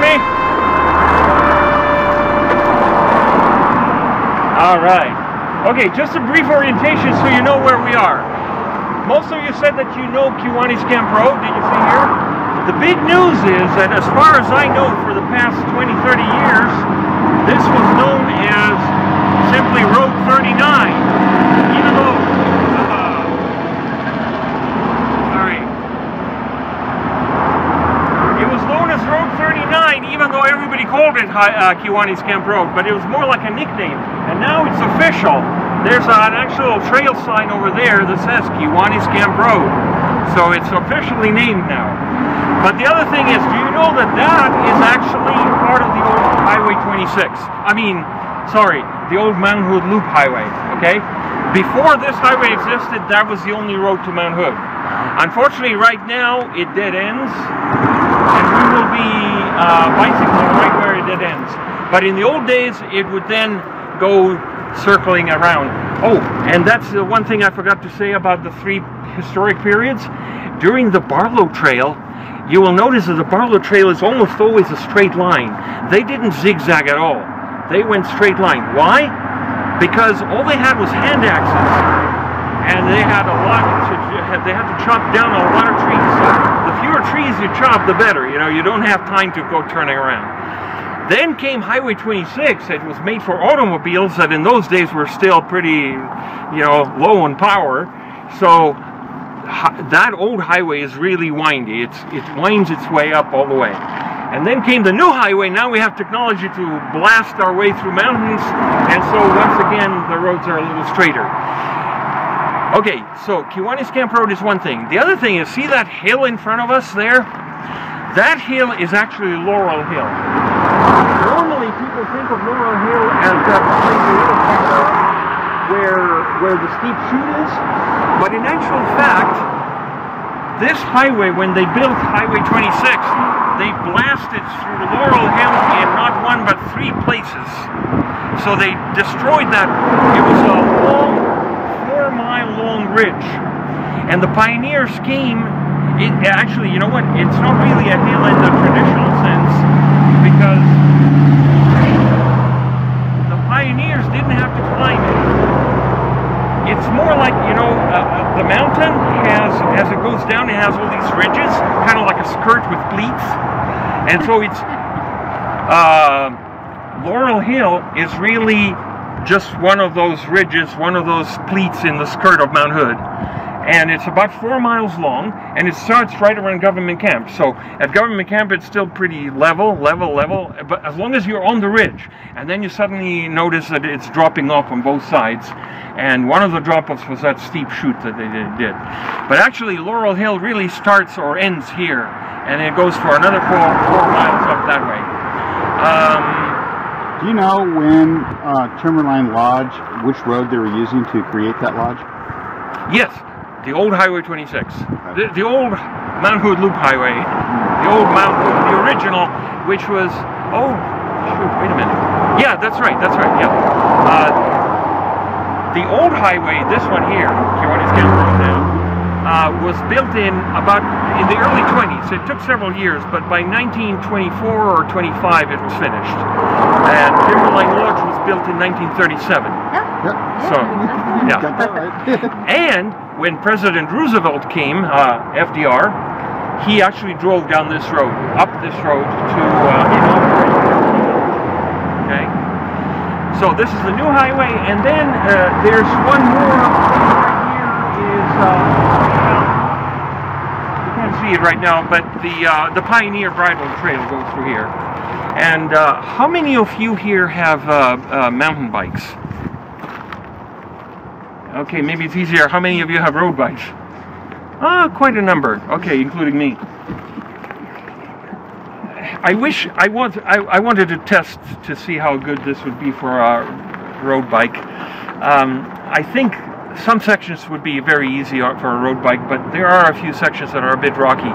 me? All right. Okay, just a brief orientation so you know where we are. Most of you said that you know Kiwanis Camp Road. Did you see here? The big news is that as far as I know, for the past 20, 30 years, this was known as simply Road 39. Even though, sorry. It was known as Road 39, even though everybody called it Kiwanis Camp Road, but it was more like a nickname. And now it's official. There's an actual trail sign over there that says Kiwanis Camp Road. So it's officially named now. But the other thing is, do you know that that is actually part of the old Highway 26? I mean, sorry, the old Mount Hood Loop Highway, okay? Before this highway existed, that was the only road to Mount Hood. Unfortunately, right now, it dead ends, and we will be bicycling right where it dead ends. But in the old days, it would then go circling around. Oh, and that's the one thing I forgot to say about the three historic periods. During the Barlow Trail, you will notice that the Barlow Trail is almost always a straight line. They didn't zigzag at all. They went straight line. Why? Because all they had was hand axes, and they had they had to chop down a lot of trees. So the fewer trees you chop, the better. You know, you don't have time to go turning around. Then came Highway 26. It was made for automobiles that in those days were still pretty, you know, low on power. So that old highway is really windy. It winds its way up all the way. And then came the new highway. Now we have technology to blast our way through mountains. And so once again, the roads are a little straighter. Okay, so Kiwanis Camp Road is one thing. The other thing is, see that hill in front of us there? That hill is actually Laurel Hill. Normally people think of Laurel Hill as that where the steep chute is, but in actual fact, this highway, when they built Highway 26, they blasted through Laurel Hill in not one but 3 places. So they destroyed that. It was a long, 4-mile-long ridge, and the pioneers came. Actually, you know what? It's not really a hill in the traditional sense, because the pioneers didn't have to climb it. It's more like, you know, the mountain has, as it goes down, it has all these ridges, kind of like a skirt with pleats. And so it's, Laurel Hill is really just one of those ridges, one of those pleats in the skirt of Mount Hood. And it's about 4 miles long, and it starts right around Government Camp. So at Government Camp, it's still pretty level, but as long as you're on the ridge, and then you suddenly notice that it's dropping off on both sides. And one of the drop-offs was that steep chute that they did. But actually, Laurel Hill really starts or ends here, and it goes for another 4 miles up that way. Do you know when Timberline Lodge, which road they were using to create that lodge? Yes. The old Highway 26, the old Mount Hood Loop Highway, the old Mount Hood, the original, which was, oh, shoot, wait a minute. Yeah, that's right, yeah. The old highway, this one here, Kiwanis Camp Road now, was built in the early 20s. It took several years, but by 1924 or 25 it was finished. And Timberline Lodge was built in 1937. So, yeah. And when President Roosevelt came, FDR, he actually drove down this road, up this road to inaugurate. Okay. So this is the new highway, and then there's one more right here. Is you can't see it right now, but the Pioneer Bridle Trail goes through here. And how many of you here have mountain bikes? Okay, maybe it's easier. How many of you have road bikes? Ah, quite a number. Okay, including me. I wanted to test to see how good this would be for a road bike. I think some sections would be very easy for a road bike, but there are a few sections that are a bit rocky.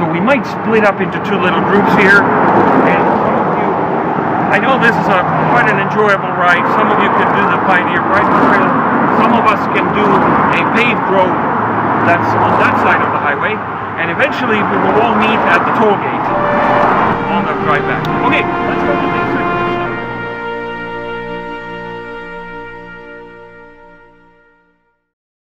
So we might split up into 2 little groups here. And some of you, I know this is quite an enjoyable ride. Some of you can do the Pioneer Bridle Trail. Some of us can do a paved road that's on that side of the highway, and eventually we will all meet at the toll gate.